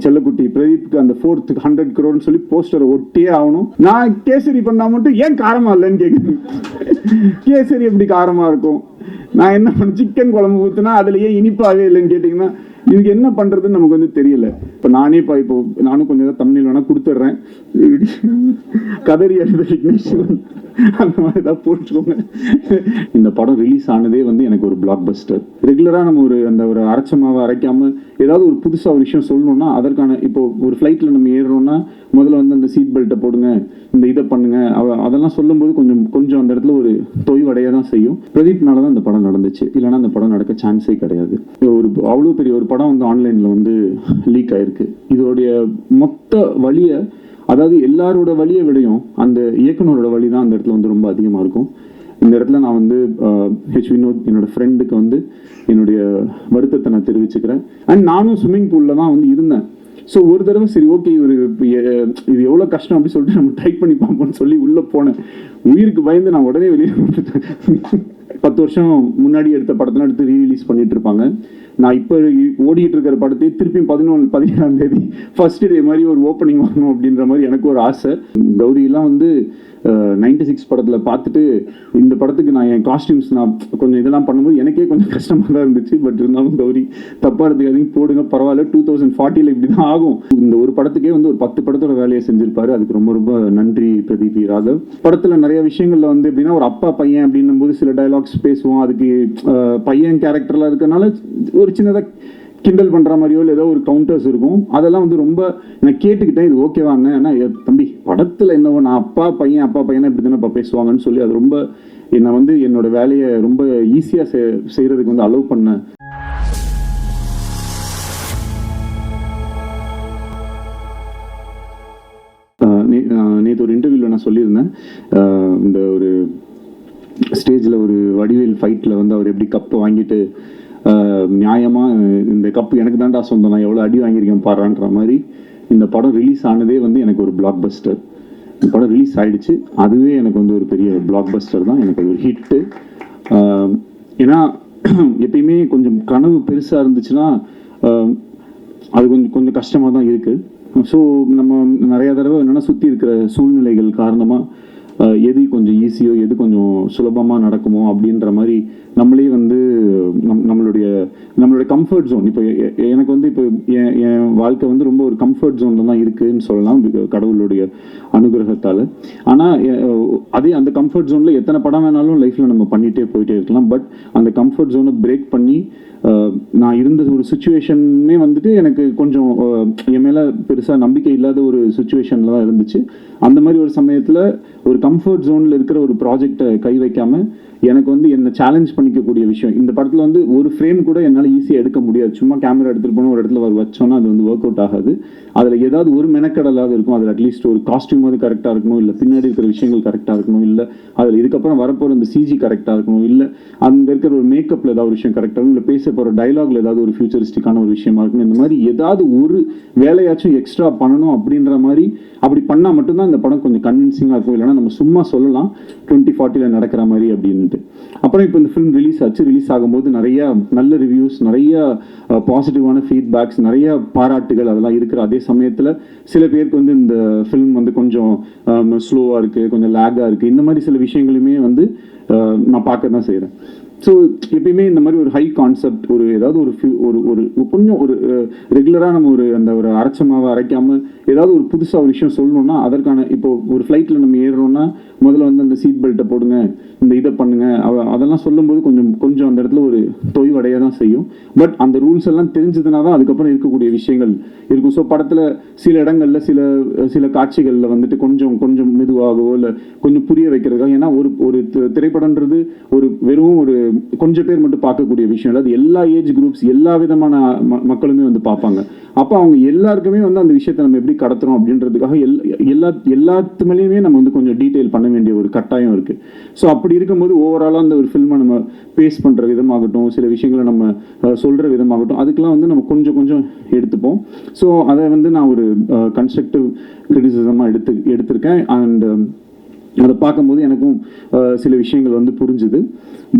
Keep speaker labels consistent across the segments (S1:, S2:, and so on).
S1: செல்லக்குட்டி பிரதீப்க்கு அந்த 4th 100 crore சொல்லி போஸ்டரை ஒட்டியே ஆகணும். நான் கேசரி பண்ணா மட்டும் ஏன் காரமா இல்லைன்னு கேட்குறேன். கேசரி எப்படி காரமா இருக்கும்? நான் என்ன பண்ண சிக்கன் குழம்பு ஊற்றுனா அதுல ஏன் இனிப்பாவே இல்லைன்னு கேட்டிங்கன்னா இதுக்கு என்ன பண்றதுன்னு நமக்கு வந்து தெரியல. இப்போ நானும் கொஞ்சம் தமிழ் வேணா கொடுத்துட்றேன். கதறி எழுத அந்த மாதிரி தான் போட்டுக்கோங்க. இந்த படம் ரிலீஸ் ஆனதே வந்து எனக்கு ஒரு பிளாக் பஸ்டர். ரெகுலரா நம்ம ஒரு அரைச்ச மாவை அரைக்காம ஏதாவது ஒரு புதுசா ஒரு விஷயம் சொல்லணும்னா அதற்கான இப்போ ஒரு ஃப்ளைட்ல நம்ம ஏறுறோம்னா முதல்ல வந்து அந்த சீட் பெல்ட்டை போடுங்க, இந்த இதை பண்ணுங்க, அதெல்லாம் சொல்லும்போது கொஞ்சம் அந்த இடத்துல ஒரு தொய்வடைய தான் செய்யும். பிரதீப்னால தான் இந்த படம் நடந்துச்சு, இல்லைன்னா அந்த படம் நடக்க சான்ஸே கிடையாது. அவ்வளோ பெரிய ஒரு படம் வந்து ஆன்லைன்ல வந்து லீக் ஆயிருக்கு. இதோடைய மொத்த வழியை, அதாவது எல்லாரோட வழியை விடையும் அந்த இயக்குனரோட வழி தான் அந்த இடத்துல வந்து ரொம்ப அதிகமாக இருக்கும். இந்த இடத்துல நான் வந்து ஹெச் வினோத் என்னோட ஃப்ரெண்டுக்கு வந்து என்னுடைய வருத்தத்தை நான் தெரிவிச்சுக்கிறேன். அண்ட் நானும் ஸ்விம்மிங் பூலில் தான் வந்து இருந்தேன். ஸோ ஒரு தடவை சரி ஓகே இது எவ்வளோ கஷ்டம் அப்படின்னு சொல்லிட்டு நம்ம ட்ரை பண்ணி பார்ப்போம்னு சொல்லி உள்ளே போனேன். உயிருக்கு பயந்து நான் உடனே வெளியே வந்துட்டேன். 10 வருஷம் முன்னாடி எடுத்த படத்தெல்லாம் எடுத்து ரீரிலீஸ் பண்ணிட்டு இருப்பாங்க. நான் இப்போ ஓடிட்டு இருக்கிற படத்தை திருப்பி 17ஆம் தேதி ஃபர்ஸ்ட் டே மாதிரி ஒரு ஓப்பனிங் வாங்கணும் அப்படின்ற மாதிரி எனக்கு ஒரு ஆசை. கௌரியெல்லாம் வந்து 96 படத்தில் பார்த்துட்டு இந்த படத்துக்கு நான் என் காஸ்டியூம்ஸ் நான் கொஞ்சம் இதெல்லாம் பண்ணும்போது எனக்கே கொஞ்சம் கஷ்டமாக தான் இருந்துச்சு. பட் இருந்தாலும் கௌரி தப்பாக எடுத்துக்காதீங்க, போடுங்க பரவாயில்ல, 2040 இப்படி தான் ஆகும். இந்த ஒரு படத்துக்கே வந்து ஒரு 10 படத்தோட வேலையை செஞ்சிருப்பாரு. அதுக்கு ரொம்ப ரொம்ப நன்றி பிரதீப் ராகவ். படத்தில் நிறைய விஷயங்கள்ல வந்து எப்படின்னா ஒரு அப்பா பையன் அப்படின்னும் போது சில டைலாக்ஸ் பேசுவோம். அதுக்கு பையன் கேரக்டர்லாம் இருக்கனால ஒரு சின்னதாக கிண்டல் பண்ற மாதிரியோ ஏதோ ஒரு கவுண்டர்ஸ் இருக்கும். அதெல்லாம் வந்து ரொம்ப நான் கேட்டுக்கிட்டேன், இது ஓகேவா ஏன்னா தம்பி படத்துல என்னவோ நான் அப்பா பையன் இப்படி தானே பேசுவாங்கன்னு சொல்லி அது ரொம்ப என்னை வந்து என்னோட வேலையை ரொம்ப ஈஸியா செய்யறதுக்கு வந்து அலோவ் பண்ண. நேற்று ஒரு இன்டர்வியூல நான் சொல்லியிருந்தேன், இந்த ஒரு ஸ்டேஜில் ஒரு வடிவேல் ஃபைட்டில் வந்து அவர் எப்படி கப்பை வாங்கிட்டு நியாயமா இந்த கப்பு எனக்கு தான்டா சொந்தம், நான் எவ்வளோ அடி வாங்கியிருக்கேன் பாடுறான்ற மாதிரி இந்த படம் ரிலீஸ் ஆனதே வந்து எனக்கு ஒரு பிளாக் பஸ்டர். இந்த படம் ரிலீஸ் ஆயிடுச்சு, அதுவே எனக்கு வந்து ஒரு பெரிய பிளாக் பஸ்டர் தான், எனக்கு ஒரு ஹிட்டு. ஏன்னா எப்பயுமே கொஞ்சம் கனவு பெருசாக இருந்துச்சுன்னா அது கொஞ்சம் கஷ்டமாக தான் இருக்குது. ஸோ நம்ம நிறைய தடவை என்னென்னா சுற்றி இருக்கிற சூழ்நிலைகள் காரணமாக எது கொஞ்சம் ஈஸியோ எது கொஞ்சம் சுலபமாக நடக்குமோ அப்படின்ற மாதிரி நம்மளே வந்து நம்மளுடைய கம்ஃபர்ட் ஜோன். இப்போ எனக்கு வந்து இப்போ என் வாழ்க்கை வந்து ரொம்ப ஒரு கம்ஃபர்ட் ஜோனில் தான் இருக்குதுன்னு சொல்லலாம் கடவுளுடைய அனுகிரகத்தால். ஆனால் அதே அந்த கம்ஃபர்ட் ஜோனில் எத்தனை படம் வேணாலும் லைஃப்பில் நம்ம பண்ணிகிட்டே போயிட்டே இருக்கலாம். பட் அந்த கம்ஃபர்ட் ஜோனை பிரேக் பண்ணி நான் இருந்த ஒரு சுச்சுவேஷனே வந்துட்டு எனக்கு கொஞ்சம் என் மேலே பெருசாக நம்பிக்கை இல்லாத ஒரு சுச்சுவேஷனில் தான் இருந்துச்சு. அந்த மாதிரி ஒரு சமயத்தில் ஒரு கம்ஃபர்ட் ஜோனில் இருக்கிற ஒரு ப்ராஜெக்டை கை வைக்காமல் எனக்கு வந்து என்னை சேலஞ்ச் பண்ணிக்கக்கூடிய விஷயம் இந்த படத்தில் வந்து ஒரு ஃப்ரேம் கூட என்னால் ஈஸியாக எடுக்க முடியாது. சும்மா கேமரா எடுத்துகிட்டு போனால் ஒரு இடத்துல வச்சோன்னா அது வந்து ஒர்க் அவுட் ஆகாது. அதில் ஏதாவது ஒரு மெனக்கடலாவது இருக்கும். அதில் அட்லீஸ்ட் ஒரு காஸ்டியூம் வந்து கரெக்டாக இருக்கணும், இல்லை பின்னாடி இருக்கிற விஷயங்கள் கரெக்டாக இருக்கணும், இல்லை அதில் இதுக்கப்புறம் வரப்போகிற இந்த சிஜி கரெக்டாக இருக்கணும், இல்லை அங்கே இருக்கிற ஒரு மேக்கப்பில் ஏதாவது ஒரு விஷயம் கரெக்டாக இருக்கணும், இல்லை பேச போகிற டைலாக்ல ஏதாவது ஒரு ஃபியூச்சரிஸ்டிக்கான ஒரு விஷயமா இருக்கணும். இந்த மாதிரி ஏதாவது ஒரு வேலையாச்சும் எக்ஸ்ட்ரா பண்ணணும் அப்படின்ற மாதிரி அப்படி பண்ணால் மட்டும்தான் இந்த படம் கொஞ்சம் கன்வின்சிங்காக இருக்கும். இல்லைனா நம்ம சும்மா சொல்லலாம் 2040 நடக்கிற மாதிரி அப்படின்ட்டு. அப்புறம் இப்போ இந்த ஃபிலிம் ரிலீஸ் ஆச்சு. ரிலீஸ் ஆகும்போது நிறைய நல்ல ரிவ்யூஸ், நிறைய பாசிட்டிவான ஃபீட்பேக்ஸ், நிறைய பாராட்டுகள் அதெல்லாம் இருக்கிற அதே சமயத்தில் சில பேருக்கு வந்து இந்த ஃபிலிம் வந்து கொஞ்சம் ஸ்லோவாக இருக்குது, கொஞ்சம் லேக்காக இருக்குது, இந்த மாதிரி சில விஷயங்களுமே வந்து நான் பார்க்க தான் செய்கிறேன். ஸோ எப்பயுமே இந்த மாதிரி ஒரு ஹை கான்செப்ட் ஒரு ஏதாவது ஒரு கொஞ்சம் ஒரு ரெகுலராக நம்ம ஒரு அரைச்ச மாவை அரைக்காமல் ஏதாவது ஒரு புதுசாக ஒரு விஷயம் சொல்லணும்னா அதற்கான இப்போ ஒரு ஃப்ளைட்டில் நம்ம ஏறுறோம்னா முதல்ல வந்து அந்த சீட் பெல்ட்டை போடுங்க, இந்த இதை பண்ணுங்க, அதெல்லாம் சொல்லும்போது கொஞ்சம் அந்த இடத்துல ஒரு தொய்வடைய தான் செய்யும். பட் அந்த ரூல்ஸ் எல்லாம் தெரிஞ்சதுனா தான் அதுக்கப்புறம் இருக்கக்கூடிய விஷயங்கள் இருக்கும். ஸோ படத்தில் சில இடங்களில் சில காட்சிகளில் வந்துட்டு கொஞ்சம் மெதுவாகவோ இல்லை கொஞ்சம் புரிய வைக்கிறதுக்காக, ஏன்னா ஒரு திரைப்படம்ன்றது வெறும் ஒரு கொஞ்சம் பேர் மட்டும் பார்க்கக்கூடிய விஷயம் இல்லை. அது எல்லா ஏஜ் குரூப்ஸ், எல்லா விதமான மக்களுமே வந்து பார்ப்பாங்க. அப்போ அவங்க எல்லாருக்குமே வந்து அந்த விஷயத்தை நம்ம எப்படி கடத்துறோம் அப்படின்றதுக்காக எல்லாத்துமேலேயுமே நம்ம வந்து கொஞ்சம் டீட்டெயில் பண்ண வேண்டிய ஒரு கட்டாயம் இருக்கு. ஸோ அப்படி இருக்கும்போது ஓவராலாக அந்த ஒரு ஃபில்மை நம்ம பேஸ் பண்ணுற விதமாகட்டும், சில விஷயங்களை நம்ம சொல்கிற விதமாகட்டும், அதுக்கெல்லாம் வந்து நம்ம கொஞ்சம் எடுத்துப்போம். ஸோ அதை வந்து நான் ஒரு கன்ஸ்ட்ரக்டிவ் கிரிட்டிசிசமாக எடுத்திருக்கேன். அண்ட் அதை பார்க்கும்போது எனக்கும் சில விஷயங்கள் வந்து புரிஞ்சுது.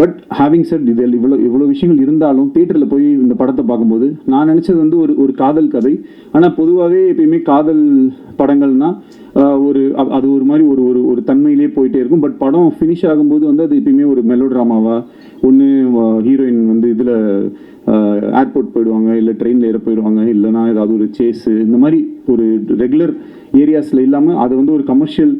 S1: பட் ஹேவிங் செட் இது இவ்வளோ விஷயங்கள் இருந்தாலும் தேட்டரில் போய் இந்த படத்தை பார்க்கும்போது நான் நினச்சது வந்து ஒரு காதல் கதை. ஆனால் பொதுவாகவே எப்பயுமே காதல் படங்கள்னா அது ஒரு மாதிரி ஒரு தன்மையிலே போயிட்டே இருக்கும். பட் படம் ஃபினிஷ் ஆகும்போது வந்து அது எப்பயுமே ஒரு மெலோ ட்ராமாவா, ஒன்று ஹீரோயின் வந்து இதில் ஏர்போர்ட் போயிடுவாங்க, இல்லை ட்ரெயினில் ஏற போயிடுவாங்க, இல்லைனா ஏதாவது ஒரு சேஸு, இந்த மாதிரி ஒரு ரெகுலர் ஏரியாஸில் இல்லாமல் அதை வந்து ஒரு கமர்ஷியல்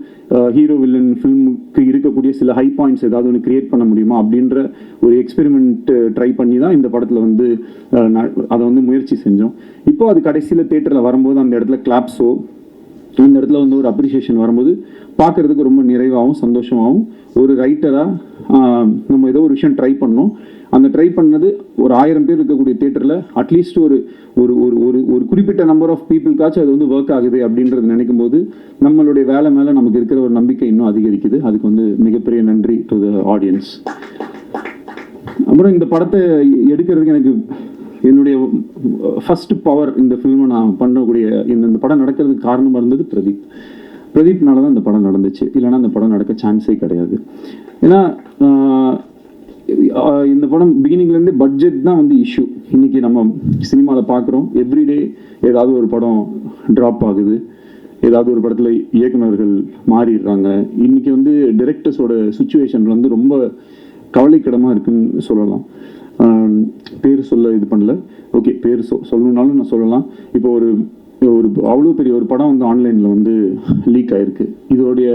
S1: ஹீரோ வில்லன் ஃபில்முக்கு இருக்கக்கூடிய சில ஹை பாயிண்ட்ஸ் ஏதாவது ஒன்று கிரியேட் பண்ண முடியுமா அப்படின்ற ஒரு எக்ஸ்பெரிமெண்ட் ட்ரை பண்ணி தான் இந்த படத்தில் வந்து அதை வந்து முயற்சி செஞ்சோம். இப்போ அது கடைசியில் தேட்டரில் வரும்போது அந்த இடத்துல கிளாப்ஸோ இந்த இடத்துல வந்து ஒரு அப்ரிசியேஷன் வரும்போது பார்க்குறதுக்கு ரொம்ப நிறைவாகவும் சந்தோஷமாகவும், ஒரு ரைட்டராக நம்ம ஏதோ ஒரு விஷயம் ட்ரை பண்ணோம். அந்த ட்ரை பண்ணது ஒரு 1000 பேர் இருக்கக்கூடிய தேட்டரில் அட்லீஸ்ட் ஒரு ஒரு ஒரு ஒரு குறிப்பிட்ட நம்பர் ஆஃப் பீப்புளுக்காச்சும் அது வந்து ஒர்க் ஆகுது அப்படின்றது நினைக்கும் போது நம்மளுடைய வேலை மேலே நமக்கு இருக்கிற ஒரு நம்பிக்கை இன்னும் அதிகரிக்குது. அதுக்கு வந்து மிகப்பெரிய நன்றி டு த ஆடியன்ஸ். அப்புறம் இந்த படத்தை எடுக்கிறதுக்கு எனக்கு என்னுடைய ஃபர்ஸ்ட் பவர் இந்த ஃபில்மை நான் பண்ணக்கூடிய இந்த படம் நடக்கிறதுக்கு காரணமாக இருந்தது பிரதீப்னால தான் இந்த படம் நடந்துச்சு. இல்லைனா இந்த படம் நடக்க சான்ஸே கிடையாது. ஏன்னா இந்த படம் பிகினிங்லேருந்தே பட்ஜெட் தான் வந்து இஷ்யூ. இன்னைக்கு நம்ம சினிமாவில் பார்க்குறோம், எவ்ரிடே ஏதாவது ஒரு படம் ட்ராப் ஆகுது, ஏதாவது ஒரு படத்தில் இயக்குநர்கள் மாறிடுறாங்க. இன்னைக்கு வந்து டிரெக்டர்ஸோட சுச்சுவேஷன் வந்து ரொம்ப கவலைக்கிடமாக இருக்குன்னு சொல்லலாம். பேர் சொல்ல இது பண்ணல, ஓகே பேர் சொல்லணுன்னாலும் நான் சொல்லலாம். இப்போ ஒரு அவ்வளோ பெரிய ஒரு படம் வந்து ஆன்லைனில் வந்து லீக் ஆகிருக்கு. இதோடைய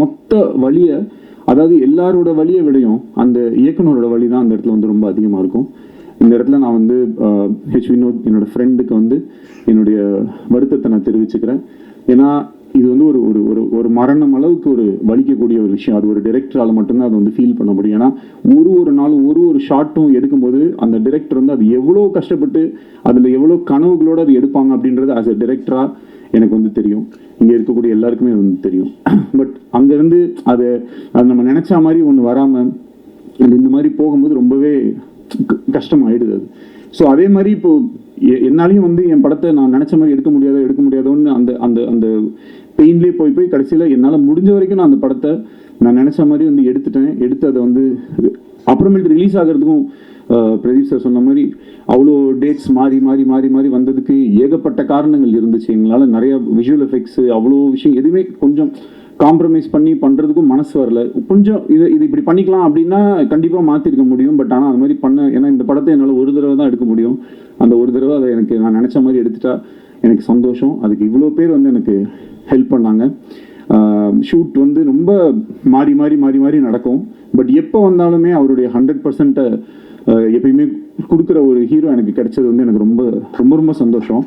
S1: மொத்த வழியை, அதாவது எல்லாரோட வழியை விடையும் அந்த இயக்குனரோட வழி தான் அந்த இடத்துல வந்து ரொம்ப அதிகமாக இருக்கும். இந்த இடத்துல நான் வந்து ஹெச் வினோத் என்னோட ஃப்ரெண்டுக்கு வந்து என்னுடைய வருத்தத்தை நான் தெரிவிச்சுக்கிறேன். ஏன்னா இது வந்து ஒரு ஒரு ஒரு மரணம் அளவுக்கு ஒரு வலிக்கக்கூடிய ஒரு விஷயம். அது ஒரு டிரெக்டரால் மட்டும்தான் அதை வந்து ஃபீல் பண்ண முடியும். ஏன்னா ஒரு நாளும் ஒரு ஷார்ட்டும் எடுக்கும்போது அந்த டிரெக்டர் வந்து அது எவ்வளோ கஷ்டப்பட்டு அதில் எவ்வளோ கனவுகளோடு அது எடுப்பாங்க அப்படின்றது ஆஸ் அ டிரெக்டராக எனக்கு வந்து தெரியும். இங்கே இருக்கக்கூடிய எல்லாருக்குமே அது வந்து தெரியும். பட் அங்கேருந்து அது நம்ம நினச்ச மாதிரி ஒன்று வராமல் இந்த மாதிரி போகும்போது ரொம்பவே கஷ்டமாயிடுது அது. ஸோ அதே மாதிரி இப்போது என்னாலையும் வந்து என் படத்தை நான் நினச்ச மாதிரி எடுக்க முடியாதோன்னு அந்த அந்த அந்த பெயின்லேயே போய் கடைசியில் என்னால் முடிஞ்ச வரைக்கும் நான் அந்த படத்தை நான் நினச்ச மாதிரி வந்து எடுத்து அதை வந்து அப்புறமேட்டு ரிலீஸ் ஆகிறதுக்கும் பிரதீப் சார் சொன்ன மாதிரி அவ்வளோ டேட்ஸ் மாறி வந்ததுக்கு ஏகப்பட்ட காரணங்கள் இருந்துச்சு. எங்களால் நிறைய விஷுவல் எஃபெக்ட்ஸு அவ்வளோ விஷயம் எதுவுமே கொஞ்சம் காம்ப்ரமைஸ் பண்ணி பண்ணுறதுக்கும் மனசு வரல. கொஞ்சம் இது இப்படி பண்ணிக்கலாம் அப்படின்னா கண்டிப்பாக மாற்றிருக்க முடியும். பட் ஆனால் அது மாதிரி ஏன்னா இந்த படத்தை என்னால் ஒரு தடவை தான் எடுக்க முடியும். அந்த ஒரு தடவை அதை எனக்கு நான் நினச்ச மாதிரி எடுத்துட்டா எனக்கு சந்தோஷம். அதுக்கு இவ்வளோ பேர் வந்து எனக்கு ஹெல்ப் பண்ணாங்க. ஷூட் வந்து ரொம்ப மாறி நடக்கும். பட் எப்போ வந்தாலுமே அவருடைய 100% எப்பயுமே கொடுக்குற ஒரு ஹீரோ எனக்கு கிடைச்சது வந்து எனக்கு ரொம்ப ரொம்ப ரொம்ப சந்தோஷம்.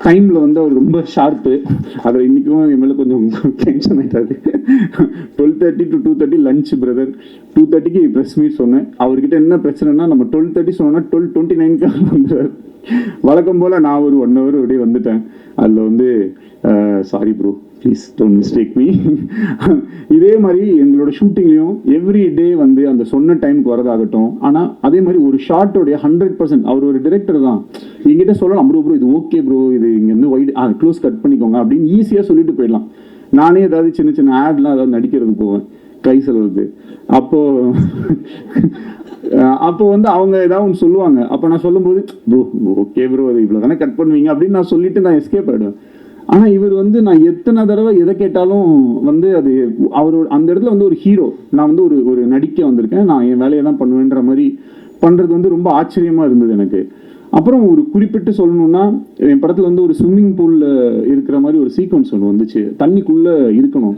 S1: டைமில் வந்து அவர் ரொம்ப ஷார்ப்பு. அதில் இன்றைக்கும் என் மேலே கொஞ்சம் டென்ஷன் ஆகிட்டாரு. 12:30 to 2:30 லஞ்ச் பிரதர், 2:30க்கு ப்ரெஸ் மீட் சொன்னேன். அவர்கிட்ட என்ன பிரச்சனைனா நம்ம 12:30 சொன்னோன்னா 12:29க்கு வந்துடுவார். வழக்கம் போல் நான் ஒரு 1 hour அப்படியே வந்துட்டேன். அதில் வந்து sorry bro, please don't mistake me. இதே மாதிரி எங்களோட ஷூட்டிங்லேயும் எவ்ரி டே வந்து அந்த சொன்ன டைமுக்கு வரதாகட்டும். ஆனால் அதே மாதிரி ஒரு ஷார்ட்டோடைய 100% அவர் ஒரு டிரெக்டர் தான். எங்கிட்ட சொல்லலாம், ப்ரோ இது ஓகே ப்ரோ, இது இங்கேருந்து வைட் க்ளோஸ் கட் பண்ணிக்கோங்க அப்படின்னு ஈஸியாக சொல்லிட்டு போயிடலாம். நானே ஏதாவது சின்ன ஆட்லாம் ஏதாவது நடிக்கிறதுக்கு போவேன் கை செலவுக்கு. அப்போ வந்து அவங்க ஏதாவது ஒன்று சொல்லுவாங்க. அப்போ நான் சொல்லும்போது ப்ரோ ஓகே ப்ரோ அது இவ்வளோ தானே கட் பண்ணுவீங்க அப்படின்னு நான் சொல்லிட்டு நான் எஸ்கேப் ஆகிடுவேன். ஆனால் இவர் வந்து நான் எத்தனை தடவை எதை கேட்டாலும் வந்து அது அவரோட அந்த இடத்துல வந்து ஒரு ஹீரோ, நான் வந்து ஒரு நடிக்க வந்திருக்கேன், நான் என் வேலையை தான் பண்ணுவேன்ற மாதிரி பண்ணுறது வந்து ரொம்ப ஆச்சரியமாக இருந்தது எனக்கு. அப்புறம் ஒரு குறிப்பிட்டு சொல்லணும்னா என் படத்தில் வந்து ஒரு ஸ்விம்மிங் பூலில் இருக்கிற மாதிரி ஒரு சீக்வன்ஸ் ஒன்று வந்துச்சு. தண்ணிக்குள்ளே இருக்கணும்.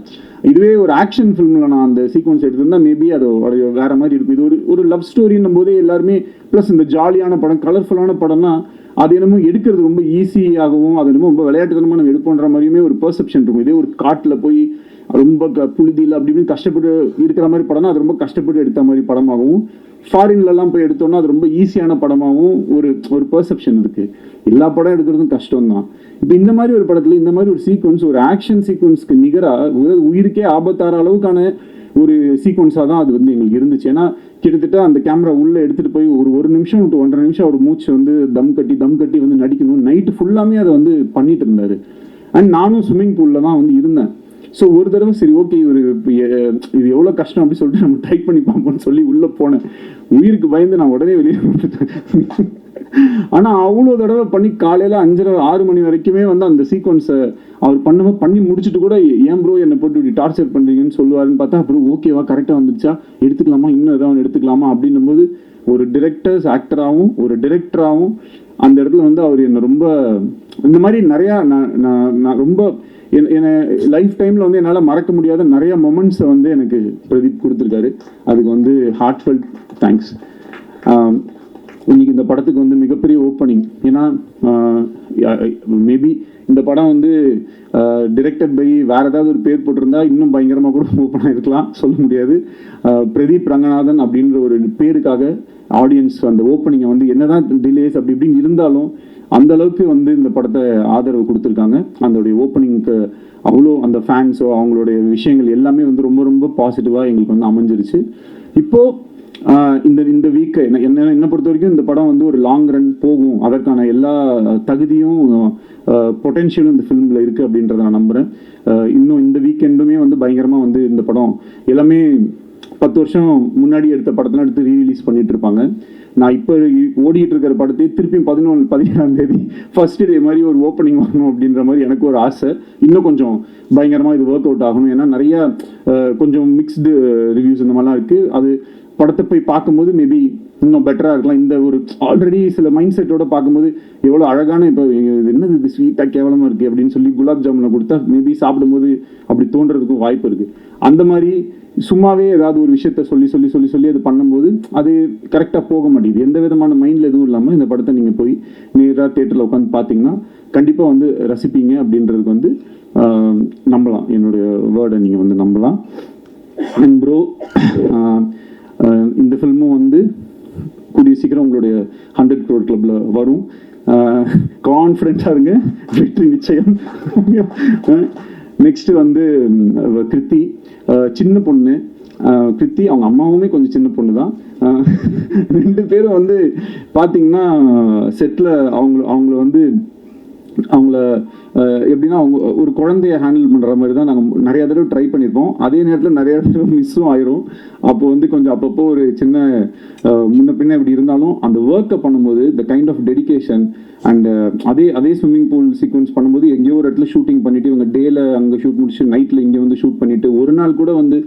S1: இதுவே ஒரு ஆக்ஷன் ஃபிலிமில் நான் அந்த சீக்வன்ஸ் எடுத்திருந்தா மேபி அது வேறு மாதிரி இருக்கும். இது ஒரு லவ் ஸ்டோரின்னும் போதே எல்லாருமே ப்ளஸ் இந்த ஜாலியான படம், கலர்ஃபுல்லான படம்னா அது என்னமோ எடுக்கிறது ரொம்ப ஈஸியாகவும் அது என்னமோ ரொம்ப விளையாட்டுத்தனமாக நம்ம எடுப்போன்ற மாதிரியுமே ஒரு பெர்செப்ஷன் இருக்கும். இதே ஒரு காட்டில் போய் ரொம்ப புழுதியில் அப்படி இப்படி கஷ்டப்பட்டு இருக்கிற மாதிரி படம்னா அது ரொம்ப கஷ்டப்பட்டு எடுத்த மாதிரி படமாகவும், ஃபாரின்லலாம் போய் எடுத்தோம்னா அது ரொம்ப ஈஸியான படமாகவும் ஒரு பெர்செப்ஷன் இருக்குது. எல்லா படம் எடுக்கிறதும் கஷ்டம்தான். இப்போ இந்த மாதிரி ஒரு படத்தில் இந்த மாதிரி ஒரு சீக்வன்ஸ், ஒரு ஆக்ஷன் சீக்வன்ஸ்க்கு நிகராக உயிருக்கே ஆபத்தார அளவுக்கான ஒரு சீக்வன்ஸாக தான் அது வந்து எங்களுக்கு இருந்துச்சு. ஏன்னா கிட்டத்தட்ட அந்த கேமரா உள்ளே எடுத்துகிட்டு போய் ஒரு நிமிஷம் to 1.5 நிமிஷம் ஒரு மூச்சு வந்து தம் கட்டி வந்து நடிக்கணும். நைட்டு ஃபுல்லாமே அதை வந்து பண்ணிட்டு இருந்தார். அண்ட் நானும் ஸ்விம்மிங் பூலில் தான் வந்து இருந்தேன். ஸோ ஒரு தடவை சரி ஓகே இது எவ்வளோ கஷ்டம் அப்படின்னு சொல்லிட்டு நம்ம ட்ரை பண்ணி பார்ப்போம்னு சொல்லி உள்ளே போனேன். உயிருக்கு பயந்து நான் உடனே வெளியே வந்துட்டேன். ஆனால் அவ்வளோ தடவை பண்ணி காலையில் 5:30-6 மணி வரைக்குமே வந்து அந்த சீக்வன்ஸை அவர் பண்ணி முடிச்சுட்டு கூட ஏன் ப்ரோ என்னை போட்டு இப்படி டார்ச்சர் பண்ணுறீங்கன்னு சொல்லுவாருன்னு பார்த்தா அப்புறம் ஓகேவா கரெக்டாக வந்துருச்சா எடுத்துக்கலாமா இன்னும் ஏதாவது எடுத்துக்கலாமா அப்படின்னும் போது ஒரு ஆக்டராகவும் ஒரு டிரெக்டராகவும் அந்த இடத்துல வந்து அவர் என்னை ரொம்ப இந்த மாதிரி நிறையா நான் ரொம்ப என்னை லைஃப் டைமில் வந்து என்னால் மறக்க முடியாத நிறைய மொமெண்ட்ஸை வந்து எனக்கு பிரதீப் கொடுத்துருக்காரு. அதுக்கு வந்து ஹார்ட்ஃபெல்ட் தேங்க்ஸ். இன்னைக்கு இந்த படத்துக்கு வந்து மிகப்பெரிய ஓப்பனிங். ஏன்னா மேபி இந்த படம் வந்து டிரெக்டட் பை வேற ஏதாவது ஒரு பேர் போட்டிருந்தா இன்னும் பயங்கரமாக கூட ஓப்பன் ஆகிருக்கலாம், சொல்ல முடியாது. பிரதீப் ரங்கநாதன் அப்படின்ற ஒரு பேருக்காக ஆடியன்ஸ் அந்த ஓப்பனிங்கை வந்து என்னதான் டிலேஸ் அப்படி இப்படின்னு இருந்தாலும் அந்த அளவுக்கு வந்து இந்த படத்தை ஆதரவு கொடுத்துருக்காங்க. அதோடைய ஓப்பனிங்க்கு அவ்வளோ அந்த ஃபேன்ஸோ அவங்களுடைய விஷயங்கள் எல்லாமே வந்து ரொம்ப ரொம்ப பாசிட்டிவாக எங்களுக்கு வந்து அமைஞ்சிருச்சு. இப்போது இந்த வீக்கை என்னை பொறுத்த வரைக்கும் இந்த படம் வந்து ஒரு லாங் ரன் போகும், அதற்கான எல்லா தகுதியும் பொட்டென்ஷியலும் இந்த ஃபிலிமில் இருக்குது அப்படின்றத நான் நம்புகிறேன். இன்னும் இந்த வீக்கெண்டுமே வந்து பயங்கரமாக வந்து இந்த படம் எல்லாமே 10 வருஷம் முன்னாடி எடுத்த படத்தெல்லாம் எடுத்து ரீரிலீஸ் பண்ணிட்டு இருப்பாங்க. நான் இப்போ ஓடிட்டு இருக்கிற படத்தை திருப்பி 17ஆம் தேதி ஃபர்ஸ்ட் டே மாதிரி ஒரு ஓப்பனிங் வரணும் அப்படின்ற மாதிரி எனக்கு ஒரு ஆசை. இன்னும் கொஞ்சம் பயங்கரமாக இது ஒர்க் அவுட் ஆகணும். ஏன்னா நிறையா கொஞ்சம் மிக்ஸ்டு ரிவ்யூஸ் இந்த மாதிரிலாம் இருக்குது. அது படத்தை போய் பார்க்கும்போது மேபி இன்னும் பெட்டராக இருக்கலாம். இந்த ஒரு ஆல்ரெடி சில மைண்ட் செட்டோட பார்க்கும்போது எவ்வளோ அழகான இப்போ என்னது இது ஸ்வீட்டாக கேவலமாக இருக்குது அப்படின்னு சொல்லி குலாப் ஜாமுனை கொடுத்தா மேபி சாப்பிடும்போது அப்படி தோன்றதுக்கும் வாய்ப்பு இருக்குது. அந்த மாதிரி சும்மாவே ஏதாவது ஒரு விஷயத்த சொல்லி அது பண்ணும்போது அது கரெக்டாக போக மாட்டேங்குது. எந்த விதமான மைண்டில் எதுவும் இல்லாமல் இந்த படத்தை நீங்கள் போய் நேராக தேட்டரில் உட்காந்து பார்த்தீங்கன்னா கண்டிப்பாக வந்து ரசிப்பீங்க அப்படின்றதுக்கு வந்து நம்பலாம். என்னுடைய வேர்டை நீங்கள் வந்து நம்பலாம். அண்ட் ப்ரோ இந்த ஃபில்மும் வந்து கூடிய சீக்கிரம் உங்களுடைய 100 crore கிளப்பில் வரும். கான்ஃபிடென்ட்டாக இருங்க, வெற்றி நிச்சயம். நெக்ஸ்ட் வந்து கிருத்தி, சின்ன பொண்ணு. கிருத்தி அவங்க அம்மாவுமே கொஞ்சம் சின்ன பொண்ணு தான். 2 பேரும் வந்து பார்த்தீங்கன்னா செட்டில் அவங்கள வந்து அவங்கள எப்படின்னா அவங்க ஒரு குழந்தைய ஹேண்டில் பண்ணுற மாதிரி தான் நாங்கள் நிறையா தடவை ட்ரை பண்ணியிருப்போம். அதே நேரத்தில் நிறையா தடவை மிஸ்ஸும் ஆயிரும். அப்போ வந்து கொஞ்சம் அப்பப்போ ஒரு சின்ன முன்ன பின்ன இப்படி இருந்தாலும் அந்த ஒர்க்கை பண்ணும்போது the kind of dedication and அதே ஸ்விம்மிங் பூல் சீக்வன்ஸ் பண்ணும்போது எங்கேயோ ஒரு இடத்துல ஷூட்டிங் பண்ணிவிட்டு இவங்க டேயில் அங்கே ஷூட் முடிச்சு நைட்டில் இங்கே வந்து ஷூட் பண்ணிவிட்டு ஒரு நாள் கூட வந்து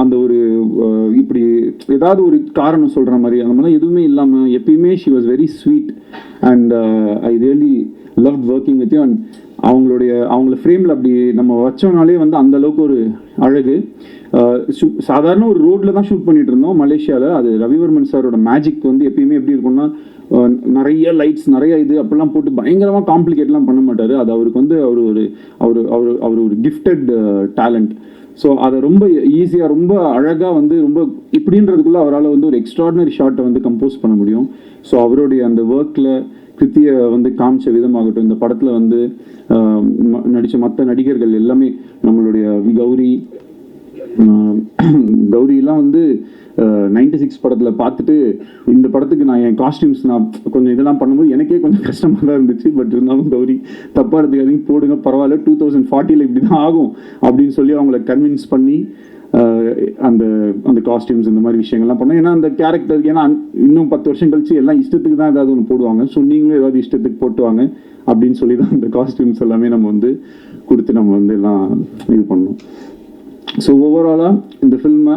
S1: அந்த ஒரு இப்படி ஏதாவது ஒரு காரணம் சொல்கிற மாதிரி அந்த மாதிரிலாம் எதுவுமே இல்லாமல் எப்பயுமே she was very sweet and I really love working with you. And அவங்கள ஃப்ரேமில் அப்படி நம்ம வச்சோம்னாலே வந்து அந்த அளவுக்கு ஒரு அழகு. சாதாரண ஒரு ரோட்டில் தான் ஷூட் பண்ணிட்டு இருந்தோம் மலேசியாவில். அது ரவிவர்மன் சாரோட மேஜிக் வந்து எப்பயுமே எப்படி இருக்கும்னா நிறைய லைட்ஸ் நிறைய இது அப்படிலாம் போட்டு பயங்கரமாக காம்ப்ளிகேட்லாம் பண்ண மாட்டார். அது அவருக்கு வந்து அவர் ஒரு கிஃப்டட் டேலண்ட். ஸோ அதை ரொம்ப ஈஸியாக ரொம்ப அழகாக வந்து ரொம்ப இப்படின்றதுக்குள்ளே அவரால் வந்து ஒரு எக்ஸ்ட்ராடினரி ஷாட்டை வந்து கம்போஸ் பண்ண முடியும். ஸோ அவருடைய அந்த ஒர்க்கில் கிருத்தியை வந்து காமிச்ச விதமாகட்டும், இந்த படத்தில் வந்து நடித்த மற்ற நடிகர்கள் எல்லாமே நம்மளுடைய கௌரிலாம் வந்து 96 படத்தில் பார்த்துட்டு இந்த படத்துக்கு நான் என் காஸ்டியூம்ஸ் நான் கொஞ்சம் இதெல்லாம் பண்ணும்போது எனக்கே கொஞ்சம் கஷ்டமாக தான் இருந்துச்சு. பட் இருந்தாலும் கௌரி தப்பாக இருந்துக்காதீங்க, போடுங்க பரவாயில்ல, 2040 இப்படி தான் ஆகும் அப்படின்னு சொல்லி அவங்கள கன்வின்ஸ் பண்ணி அந்த காஸ்டியூம்ஸ் இந்த மாதிரி விஷயங்கள்லாம் பண்ணோம். ஏன்னா அந்த கேரக்டர் ஏன்னா இன்னும் 10 வருஷம் கழிச்சு எல்லாம் இஷ்டத்துக்கு தான் ஏதாவது ஒன்று போடுவாங்க. ஸோ நீங்களும் ஏதாவது இஷ்டத்துக்கு போட்டுவாங்க அப்படின்னு சொல்லி தான் அந்த காஸ்டியூம்ஸ் எல்லாமே நம்ம வந்து கொடுத்து நம்ம வந்து எல்லாம் இது பண்ணோம். ஸோ ஓவராலாக இந்த ஃபில்மை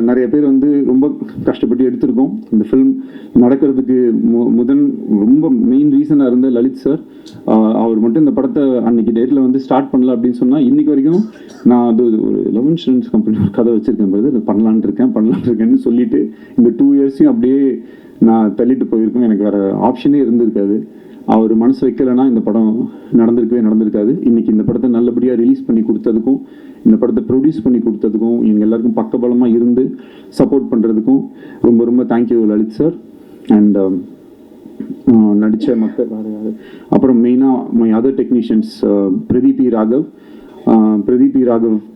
S1: நிறைய பேர் வந்து ரொம்ப கஷ்டப்பட்டு எடுத்திருக்கோம். இந்த ஃபில்ம் நடக்கிறதுக்கு ரொம்ப மெயின் ரீசனாக இருந்த லலித் சார். அவர் மட்டும் இந்த படத்தை அன்னைக்கு டேட்டில் வந்து ஸ்டார்ட் பண்ணல அப்படின்னு சொன்னால் இன்னைக்கு வரைக்கும் நான் அது ஒரு லவ் இன்சூரன்ஸ் கம்பெனி ஒரு கதை வச்சுருக்கேன் போது அது பண்ணலான் இருக்கேன்னு சொல்லிட்டு இந்த 2 இயர்ஸையும் அப்படியே நான் தள்ளிட்டு போயிருக்கேன். எனக்கு வேறு ஆப்ஷனே இருந்திருக்காது. அவர் மனசு வைக்கலைன்னா இந்த படம் நடந்திருக்காது. இன்னைக்கு இந்த படத்தை நல்லபடியாக ரிலீஸ் பண்ணி கொடுத்ததுக்கும் இந்த படத்தை ப்ரொடியூஸ் பண்ணி கொடுத்ததுக்கும் எங்கள் எல்லாருக்கும் பக்கபலமாக இருந்து சப்போர்ட் பண்ணுறதுக்கும் ரொம்ப ரொம்ப தேங்க்யூ லலித் சார். அண்ட் நடித்த மக்கள் அப்புறம் மெயினாக my other technicians Pradeep Raghav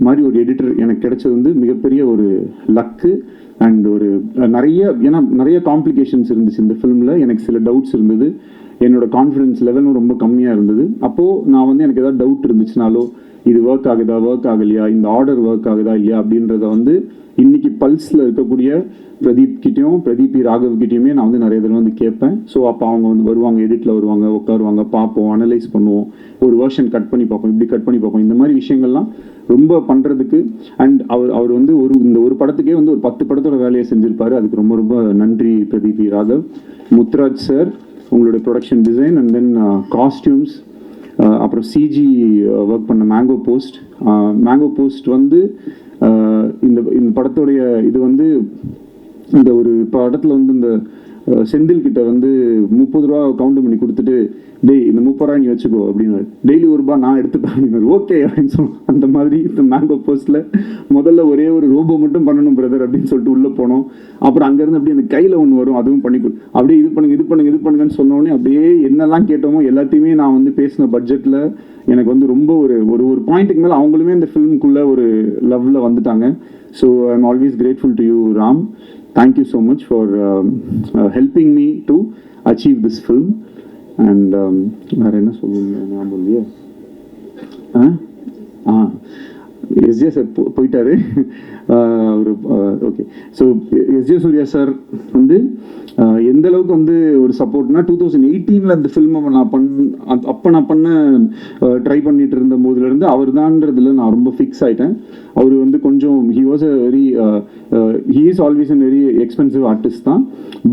S1: மாதிரி ஒரு எடிட்டர் எனக்கு கிடைச்சது வந்து மிகப்பெரிய ஒரு லக்கு. அண்ட் ஒரு நிறைய காம்ப்ளிகேஷன்ஸ் இருந்துச்சு இந்த ஃபிலிமில். எனக்கு சில டவுட்ஸ் இருந்தது, என்னோட கான்ஃபிடன்ஸ் லெவலும் ரொம்ப கம்மியாக இருந்தது. அப்போது நான் வந்து எனக்கு ஏதாவது டவுட் இருந்துச்சுனாலோ இது ஒர்க் ஆகலையா, இந்த ஆர்டர் ஒர்க் ஆகுதா இல்லையா அப்படின்றத வந்து இன்னைக்கு பல்ஸில் இருக்கக்கூடிய பிரதீப் பி ராகவ் கிட்டேயுமே நான் வந்து நிறைய தடவை வந்து கேட்பேன். ஸோ அப்போ அவங்க வந்து வருவாங்க, எடிட்டில் வருவாங்க, உட்காருவாங்க, பார்ப்போம், அனலைஸ் பண்ணுவோம், ஒரு வெர்ஷன் கட் பண்ணி பார்ப்போம், இப்படி கட் பண்ணி பார்ப்போம். இந்த மாதிரி விஷயங்கள்லாம் ரொம்ப பண்ணுறதுக்கு அண்ட் அவர் வந்து இந்த ஒரு படத்துக்கே வந்து ஒரு 10 படத்தோட வேலையை செஞ்சுருப்பாரு. அதுக்கு ரொம்ப ரொம்ப நன்றி பிரதீப் பி ராகவ். முத்துராஜ் சார், உங்களுடைய production design and then costumes, அப்புறம் சிஜி ஒர்க் பண்ண மேங்கோ போஸ்ட் வந்து இந்த படத்தோடைய இது வந்து இந்த ஒரு படத்தில் வந்து இந்த செந்தில் கிட்ட வந்து 30 ரூபா கவுண்ட் பண்ணி கொடுத்துட்டு, டேய் இந்த 30 ரூபா நீ வச்சுக்கோ அப்படின்னு, டெய்லி ₹1 நான் எடுத்துப்பேன் அப்படின்னு, ஓகே அப்படின்னு சொன்னோம். அந்த மாதிரி இந்த மேங்கோ போஸ்ட்டில் முதல்ல ஒரே ஒரு ரோபோ மட்டும் பண்ணணும் பிரதர் அப்படின்னு சொல்லிட்டு உள்ளே போனோம். அப்புறம் அங்கேருந்து அப்படியே அந்த கையில் ஒன்று வரும், அதுவும் பண்ணி அப்படியே இது பண்ணுங்கன்னு சொன்னோடனே அப்படியே என்னெல்லாம் கேட்டோமோ எல்லாத்தையுமே நான் வந்து பேசின பட்ஜெட்டில் எனக்கு வந்து ரொம்ப ஒரு பாயிண்ட்டுக்கு மேலே அவங்களுமே இந்த ஃபிலிம்குள்ளே ஒரு லவ்வில் வந்துட்டாங்க. So I am always grateful to you Ram. Thank you so much for helping me to achieve this film. And வேற என்ன சொல்லுங்க ஞாபகம் இல்லையே. எஸ்ஜே சார் போயிட்டாரு. ஒரு okay. So SJ Suriya sir வந்து எந்த அளவுக்கு வந்து ஒரு சப்போர்ட்னா 2018 அந்த ஃபில்மை நான் பண்ண ட்ரை பண்ணிட்டு இருந்த போதுலேருந்து அவர் தான்றதுல நான் ரொம்ப ஃபிக்ஸ் ஆகிட்டேன். அவர் வந்து கொஞ்சம் he is always an very expensive artist தான்.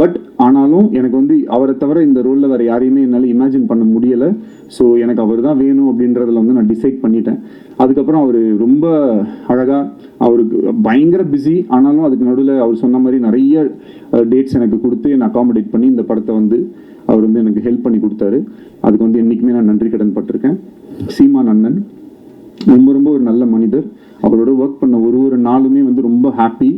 S1: பட் ஆனாலும் எனக்கு வந்து அவரை தவிர இந்த ரோலில் வேறு யாரையுமே என்னால் இமேஜின் பண்ண முடியலை. ஸோ எனக்கு அவர் தான் வேணும் அப்படின்றதுல வந்து நான் டிசைட் பண்ணிட்டேன். அதுக்கப்புறம் அவர் ரொம்ப அழகாக, அவருக்கு பயங்கர பிஸி, ஆனாலும் அதுக்கு நடுவில் அவர் சொன்ன மாதிரி நிறைய டேட்ஸ் எனக்கு கொடுத்து என்னை அகாமடேட் பண்ணி இந்த படத்தை வந்து அவர் வந்து எனக்கு ஹெல்ப் பண்ணி கொடுத்தாரு. அதுக்கு வந்து என்றைக்குமே நான் நன்றி கடன் பட்டிருக்கேன். சீமான் அண்ணன் ரொம்ப ஒரு நல்ல மனிதர். அவரோட ஒர்க் பண்ண ஒரு நாளுமே வந்து ரொம்ப ஹாப்பி.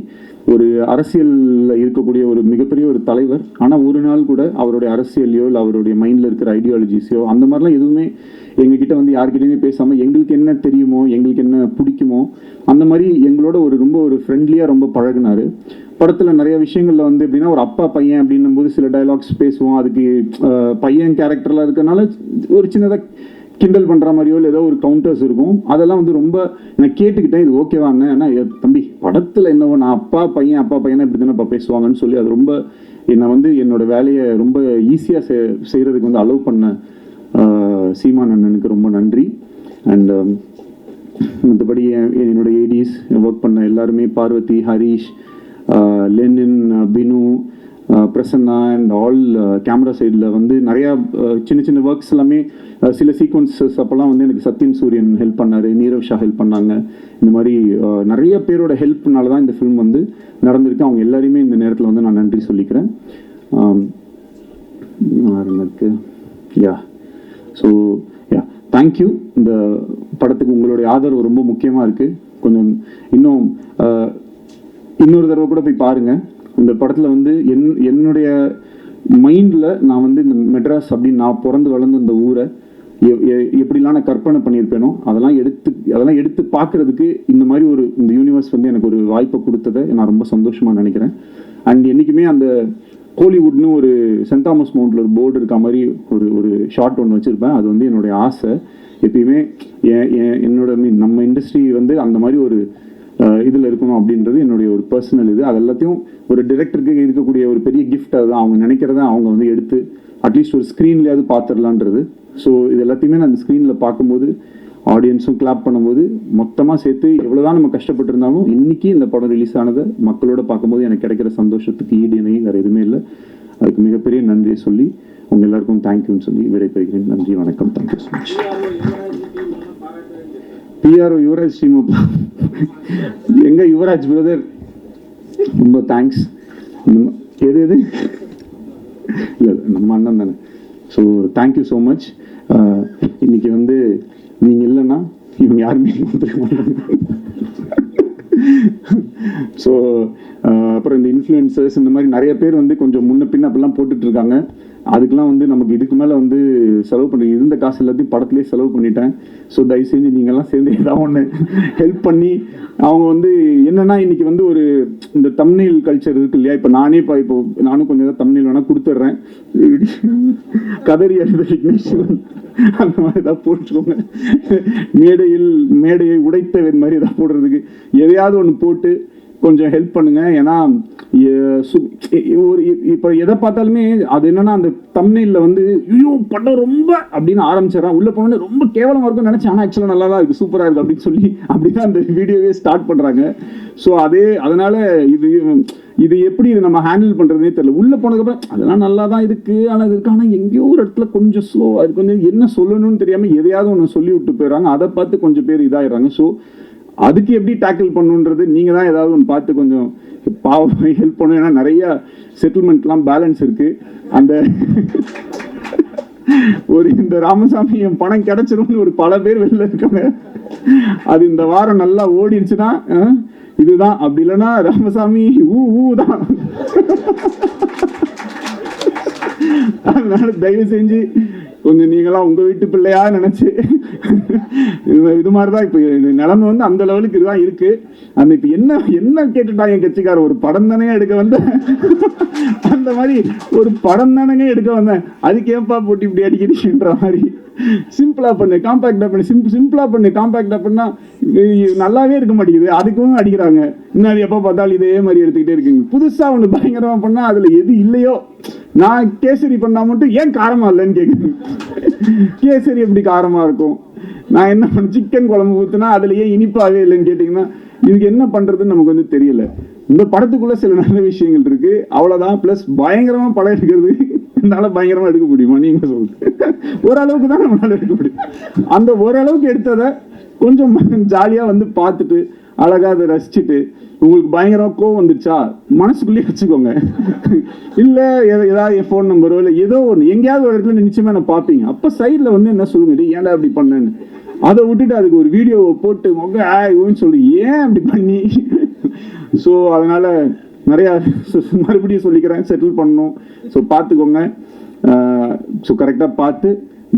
S1: ஒரு அரசியலில் இருக்கக்கூடிய ஒரு மிகப்பெரிய ஒரு தலைவர், ஆனால் ஒரு நாள் கூட அவருடைய அரசியலையோ இல்லை அவருடைய மைண்டில் இருக்கிற ஐடியாலஜிஸையோ அந்த மாதிரிலாம் எதுவுமே எங்ககிட்ட வந்து யார்கிட்டையுமே பேசாமல் எங்களுக்கு என்ன தெரியுமோ, எங்களுக்கு என்ன பிடிக்குமோ அந்த மாதிரி எங்களோட ரொம்ப ஃப்ரெண்ட்லியாக ரொம்ப பழகினார். படத்தில் நிறைய விஷயங்களில் வந்து எப்படின்னா ஒரு அப்பா பையன் அப்படின்னும் போது சில டைலாக்ஸ் பேசுவோம். அதுக்கு பையன் கேரக்டரில் இருக்கிறனால ஒரு சின்னதாக கிண்டல் பண்ணுற மாதிரியோ இல்லை ஏதோ ஒரு கவுண்டர்ஸ் இருக்கும். அதெல்லாம் வந்து ரொம்ப நான் கேட்டுக்கிட்டேன், இது ஓகேவாங்க, ஏன்னா தம்பி படத்தில் என்னவோ நான் அப்பா பையனா இப்படி தானே பேசுவாங்கன்னு சொல்லி அது ரொம்ப என்னை வந்து என்னோட வேலையை ரொம்ப ஈஸியாக செய்கிறதுக்கு வந்து அலோவ் பண்ண சீமான் அண்ணனுக்கு ரொம்ப நன்றி. அண்ட் மற்றபடி என்னோட ஏடிஸ் ஒர்க் பண்ண எல்லாருமே, Parvathy, Harish, Lenin, Binu, Prasanna and all camera சைடில் வந்து நிறையா சின்ன ஒர்க்ஸ் எல்லாமே, சில சீக்வன்சஸ் அப்போல்லாம் வந்து எனக்கு சத்யன் சூரியன் ஹெல்ப் பண்ணார், நீரவ் ஷா ஹெல்ப் பண்ணாங்க. இந்த மாதிரி நிறைய பேரோட ஹெல்ப்னால தான் இந்த ஃபிலிம் வந்து நடந்திருக்கு. அவங்க எல்லாரையுமே இந்த நேரத்தில் வந்து நான் நன்றி சொல்லிக்கிறேன். எனக்கு ஸோ தேங்க்யூ. இந்த படத்துக்கு உங்களுடைய ஆதரவு ரொம்ப முக்கியமாக இருக்குது. கொஞ்சம் இன்னொரு தடவை கூட போய் பாருங்கள். இந்த படத்தில் வந்து என்னுடைய மைண்டில் நான் வந்து இந்த மெட்ராஸ் அப்படின்னு நான் பிறந்து வளர்ந்த இந்த ஊரை எப்படிலாம் நான் கற்பனை பண்ணியிருப்பேனோ அதெல்லாம் எடுத்து பார்க்குறதுக்கு இந்த மாதிரி இந்த யூனிவர்ஸ் வந்து எனக்கு ஒரு வாய்ப்பை கொடுத்ததை நான் ரொம்ப சந்தோஷமாக நினைக்கிறேன். அண்ட் என்றைக்குமே அந்த ஹாலிவுட்னு ஒரு சென்ட் தாமஸ் மவுண்டில் ஒரு போர்டு இருக்க மாதிரி ஒரு ஷார்ட் ஒன்று வச்சுருப்பேன். அது வந்து என்னுடைய ஆசை. எப்பயுமே நம்ம இண்டஸ்ட்ரி வந்து அந்த மாதிரி ஒரு இதில் இருக்கணும் அப்படின்றது என்னுடைய ஒரு பர்சனல் இது. அது எல்லாத்தையும் ஒரு டிரெக்டருக்கு இருக்கக்கூடிய ஒரு பெரிய கிஃப்ட். அதுதான் அவங்க நினைக்கிறத அவங்க வந்து எடுத்து அட்லீஸ்ட் ஒரு ஸ்க்ரீன்லேயாவது பார்த்துடலான்றது. ஸோ இது எல்லாத்தையுமே நான் அந்த ஸ்க்ரீனில் பார்க்கும்போது ஆடியன்ஸும் கிளாப் பண்ணும்போது மொத்தமாக சேர்த்து எவ்வளோதான் நம்ம கஷ்டப்பட்டிருந்தாலும் இன்றைக்கி இந்த படம் ரிலீஸ் ஆனதை மக்களோட பார்க்கும்போது எனக்கு கிடைக்கிற சந்தோஷத்துக்கு ஈடு இணை வேறு எதுவுமே இல்லை. அதுக்கு மிகப்பெரிய நன்றியை சொல்லி உங்கள் எல்லாருக்கும் தேங்க்யூன்னு சொல்லி விடைபெறுகிறேன். நன்றி, வணக்கம். Thank you so much. PRO Yuvaraj Srimuppa, எங்க யுவராஜ் பிரதர், ரொம்ப தேங்க்ஸ். எது இல்லை நம்ம அண்ணன் தானே. So thank you so much. இன்னைக்கு வந்து நீங்கள் இல்லைன்னா இவங்க யாருமே மாட்டாங்க. ஸோ அப்புறம் இந்த இன்ஃப்ளூயன்சர்ஸ் இந்த மாதிரி நிறைய பேர் வந்து கொஞ்சம் முன்ன பின்ன அப்படிலாம் போட்டுட்டு இருக்காங்க. அதுக்கெல்லாம் வந்து நமக்கு இதுக்கு மேலே வந்து செலவு பண்ணி இருந்த காசு எல்லாத்தையும் படத்துலேயே செலவு பண்ணிட்டேன். ஸோ தயவு செஞ்சு நீங்கள்லாம் சேர்ந்து ஏதாவது ஒன்று ஹெல்ப் பண்ணி அவங்க வந்து என்னன்னா இன்னைக்கு வந்து ஒரு இந்த தம்ப்நெயில் கல்ச்சர் இருக்கு இல்லையா, இப்போ நானும் கொஞ்சம் ஏதாவது தம்ப்நெயில் வேணால் கொடுத்துட்றேன். கதறி எழுத விக்னேஸ்வரன் அந்த மாதிரி ஏதாவது போட்டுக்கோங்க. மேடையை உடைத்தவன் மாதிரி ஏதாவது போடுறதுக்கு எதையாவது ஒன்று போட்டு கொஞ்சம் ஹெல்ப் பண்ணுங்க. ஏன்னா ஒரு இப்போ எதை பார்த்தாலுமே அது என்னன்னா அந்த தம்ப்நெயில்ல வந்து ஐயோ படம் ரொம்ப அப்படின்னு ஆரம்பிச்சிடறான், உள்ள போனோடனே ரொம்ப கேவலமா இருக்கும்னு நினைச்சேன், ஆனால் ஆக்சுவலாக நல்லா தான் இருக்கு, சூப்பராக இருக்கு அப்படின்னு சொல்லி அப்படிதான் அந்த வீடியோவே ஸ்டார்ட் பண்றாங்க. ஸோ அதனால இது எப்படி இது நம்ம ஹேண்டில் பண்றதுனே தெரியல. உள்ள போனதுக்கப்புறம் அதெல்லாம் நல்லா தான் இருக்கு, ஆனால் எங்கேயோ ஒரு இடத்துல கொஞ்சம் ஸ்லோவா இருக்கு, கொஞ்சம் என்ன சொல்லணும்னு தெரியாம எதையாவது ஒன்று சொல்லி விட்டு போயிடறாங்க. அதை பார்த்து கொஞ்சம் பேர் இதாயிடுறாங்க. ஸோ அதுக்கு எப்படி டேக்கிள் பண்ணுன்றது நீங்க தான் ஏதாவது ஒன்று பார்த்து கொஞ்சம் பாவம் ஹெல்ப் பண்ணும். ஏன்னா நிறைய செட்டில்மெண்ட்லாம் பேலன்ஸ் இருக்கு. அந்த ஒரு இந்த ராமசாமி என் பணம் கிடைச்சிரும்னு ஒரு பல பேர் வெளில இருக்காங்க. அது இந்த வாரம் நல்லா ஓடிடுச்சுன்னா இதுதான், அப்படி இல்லைன்னா ராமசாமி தான். அதனால தயவு செஞ்சு கொஞ்சம் நீங்களாம் உங்க வீட்டு பிள்ளையா நினைச்சு இது மாதிரிதான் இப்ப நிலைமை வந்து அந்த லெவலுக்கு இதுதான் இருக்கு. அந்த இப்ப என்ன கேட்டுட்டாங்க என் கட்சிக்கார, ஒரு படம் தானே எடுக்க வந்த அந்த மாதிரி ஒரு படம் தானே எடுக்க வந்தேன், அதுக்கு ஏன்பா போட்டு இப்படி அடிக்கிறீங்கன்ற மாதிரி. சிம்பிளா பண்ணு, காம்பாக்டா பண்ணு, சிம்பிளா பண்ணு, காம்பாக்டா பண்ணா நல்லாவே இருக்க மாட்டேங்குது, அதுக்கும் அடிக்கிறாங்க. இன்னும் எப்ப பார்த்தாலும் இதே மாதிரி எடுத்துக்கிட்டே இருக்கீங்க. புதுசா ஒண்ணு பயங்கரமா பண்ணா அதுல எது இல்லையோ, நான் கேசரி பண்ணா மட்டும் ஏன் காரமா இல்லைன்னு கேக்குறேன். கேசரி எப்படி காரமா இருக்கும்? நான் என்ன பண்ண சிக்கன் குழம்பு ஊத்துனா அதுல ஏன் இனிப்பாவே இல்லைன்னு கேட்டீங்கன்னா இதுக்கு என்ன பண்றதுன்னு நமக்கு வந்து தெரியல. இந்த படத்துக்குள்ள சில நல்ல விஷயங்கள் இருக்கு, அவ்வளவுதான். பிளஸ் பயங்கரமா படம் எடுக்கிறது என்னால பயங்கரமா எடுக்க முடியுமா நீங்க சொல்லுங்க. ஓரளவுக்கு தான் நம்மளால எடுக்க முடியும். அந்த ஓரளவுக்கு எடுத்ததை கொஞ்சம் ஜாலியா வந்து பார்த்துட்டு அழகா அதை ரசிச்சுட்டு உங்களுக்கு பயங்கரமா கோவம் வந்துருச்சா மனசுக்குள்ளேயே வச்சுக்கோங்க. இல்ல ஏதாவது என் ஃபோன் நம்பரோ இல்லை ஏதோ ஒன்று எங்கேயாவது ஒரு இடத்துல நிச்சயமா நான் பார்ப்பீங்க. அப்ப சைட்ல வந்து என்ன சொல்லுங்க, ஏன்டா அப்படி பண்ணேன்னு. அதை விட்டுட்டு அதுக்கு ஒரு வீடியோ போட்டு மொன்னு சொல்லி ஏன் அப்படி பண்ணி. ஸோ அதனால நிறைய மறுபடியும் சொல்லிக்கிறேன், செட்டில் பண்ணணும். ஸோ பார்த்துக்கோங்க. ஸோ கரெக்டாக பார்த்து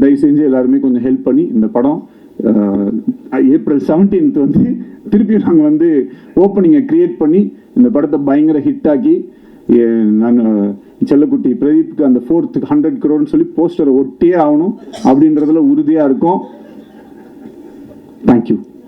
S1: தயவு செஞ்சு எல்லாருமே கொஞ்சம் ஹெல்ப் பண்ணி இந்த படம் ஏப்ரல் 17 வந்து திருப்பியும் நாங்கள் வந்து ஓப்பனிங்கை கிரியேட் பண்ணி இந்த படத்தை பயங்கர ஹிட் ஆக்கி நான் செல்லக்குட்டி பிரதீப்க்கு அந்த 4th 100 crore சொல்லி போஸ்டரை ஒட்டியே ஆகணும் அப்படின்றதுல உறுதியாக இருக்கும். தேங்க்யூ.